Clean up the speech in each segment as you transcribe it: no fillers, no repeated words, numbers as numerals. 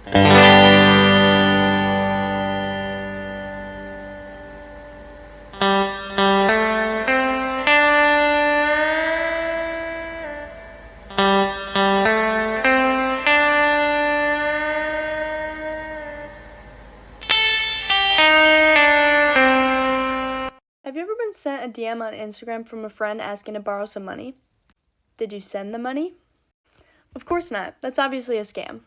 Have you ever been sent a DM on Instagram from a friend asking to borrow some money? Did you send the money? Of course not. That's obviously a scam.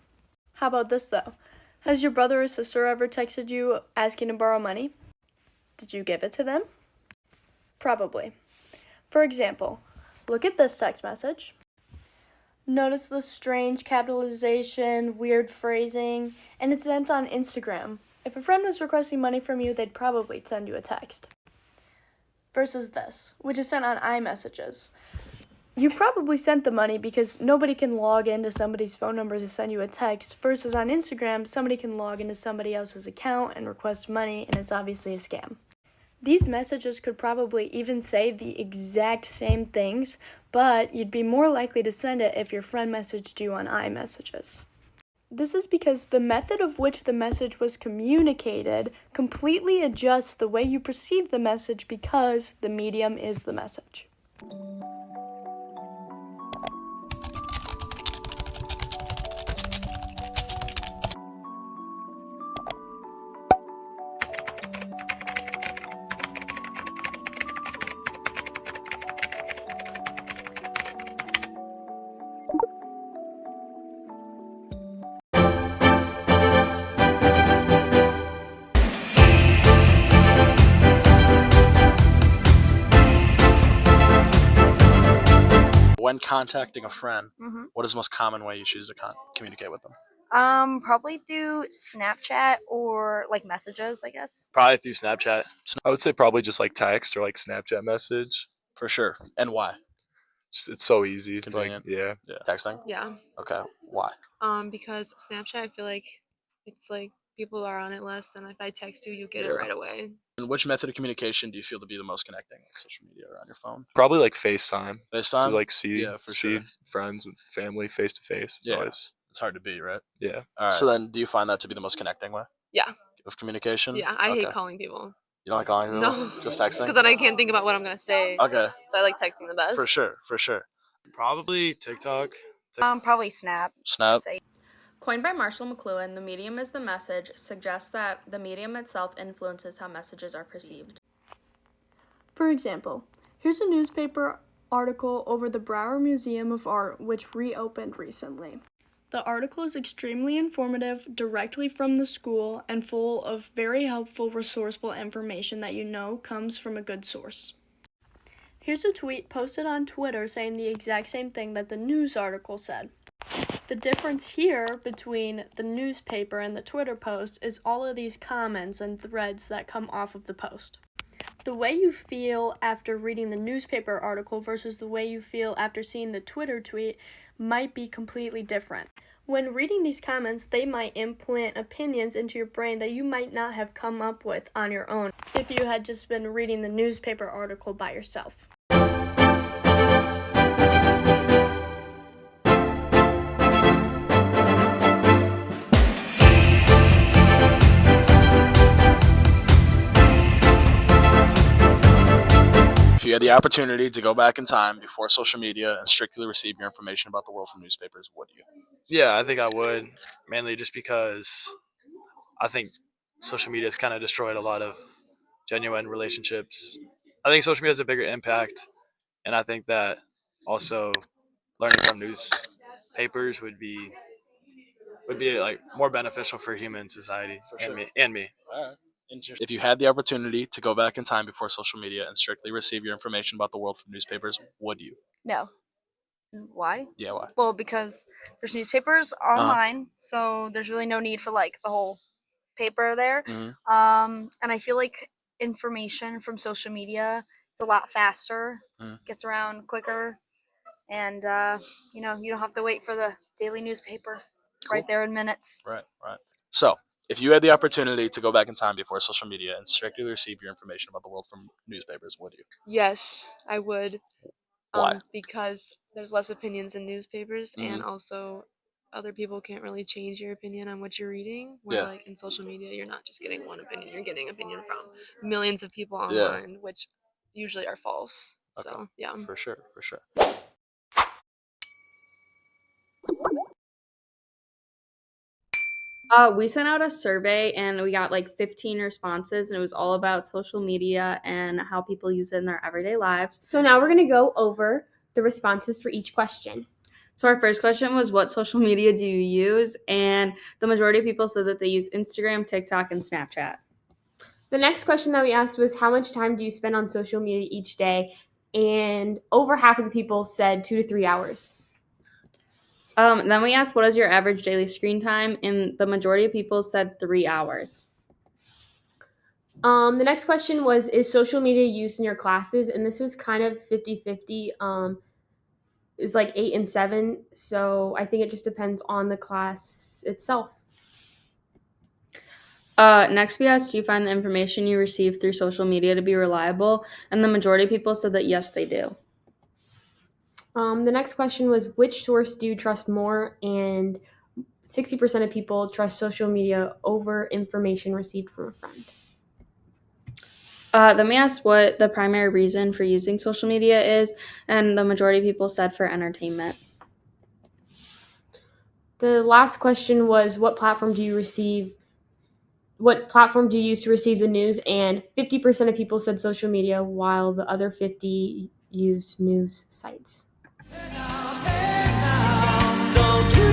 How about this though? Has your brother or sister ever texted you asking to borrow money? Did you give it to them? Probably. For example, look at this text message. Notice the strange capitalization, weird phrasing, and it's sent on Instagram. If a friend was requesting money from you, they'd probably send you a text. Versus this, which is sent on iMessages. You probably sent the money because nobody can log into somebody's phone number to send you a text, versus on Instagram, somebody can log into somebody else's account and request money, and it's obviously a scam. These messages could probably even say the exact same things, but you'd be more likely to send it if your friend messaged you on iMessages. This is because the method of which the message was communicated completely adjusts the way you perceive the message because the medium is the message. When contacting a friend, what is the most common way you choose to communicate with them? Probably through Snapchat or like messages, I guess. Probably through Snapchat. I would say probably just like text or like Snapchat message. For sure. And why? It's so easy. Convenient. Like, yeah. Texting? Yeah. Okay. Why? Because Snapchat, I feel like it's like people are on it less, and if I text you, you get it right away. And which method of communication do you feel to be the most connecting? Like social media or on your phone? Probably like FaceTime. FaceTime? So like see sure. friends and family face to face. It's hard to beat, right? Yeah. All right. So then, do you find that to be the most connecting way? Yeah. Of communication? Yeah, I hate calling people. You don't like calling people? No. Just texting? Because then I can't think about what I'm gonna say. Okay. So I like texting the best. For sure. Probably TikTok. Probably Snap. Snap. Coined by Mcluhen, the medium is the message suggests that the medium itself influences how messages are perceived. For example, here's a newspaper article over the Brauer Museum of Art, which reopened recently. The article is extremely informative, directly from the school, and full of very helpful, resourceful information that you know comes from a good source. Here's a tweet posted on Twitter saying the exact same thing that the news article said. The difference here between the newspaper and the Twitter post is all of these comments and threads that come off of the post. The way you feel after reading the newspaper article versus the way you feel after seeing the Twitter tweet might be completely different. When reading these comments, they might implant opinions into your brain that you might not have come up with on your own if you had just been reading the newspaper article by yourself. If you had the opportunity to go back in time before social media and strictly receive your information about the world from newspapers, would you? Yeah, I think I would. Mainly just because I think social media has kind of destroyed a lot of genuine relationships. I think social media has a bigger impact, and I think that also learning from newspapers would be like more beneficial for human society and me. All right. If you had the opportunity to go back in time before social media and strictly receive your information about the world from newspapers, would you? No. Why? Yeah, why? Well, because there's newspapers online, so there's really no need for like the whole paper there. And I feel like information from social media is a lot faster, gets around quicker, and you don't have to wait for the daily newspaper. It's right there in minutes. Right. So, if you had the opportunity to go back in time before social media and strictly receive your information about the world from newspapers, would you? Yes, I would. Why? Because there's less opinions in newspapers, and also other people can't really change your opinion on what you're reading. Where Yeah. like in social media, you're not just getting one opinion; you're getting opinion from millions of people Yeah. online, which usually are false. Okay. So yeah. For sure. We sent out a survey and we got like 15 responses, and it was all about social media and how people use it in their everyday lives. So now we're going to go over the responses for each question. So our first question was, what social media do you use? And the majority of people said that they use Instagram, TikTok, and Snapchat. The next question that we asked was, how much time do you spend on social media each day? And over half of the people said 2 to 3 hours. Then we asked, what is your average daily screen time? And the majority of people said 3 hours. The next question was, is social media used in your classes? And this was kind of 50-50. It was like 8 and 7. So I think it just depends on the class itself. Next we asked, do you find the information you receive through social media to be reliable? And the majority of people said that yes, they do. The next question was, which source do you trust more? And 60% of people trust social media over information received from a friend. Then we asked what the primary reason for using social media is, and the majority of people said for entertainment. The last question was, what platform do you use to receive the news? And 50% of people said social media, while the other 50 used news sites. Don't you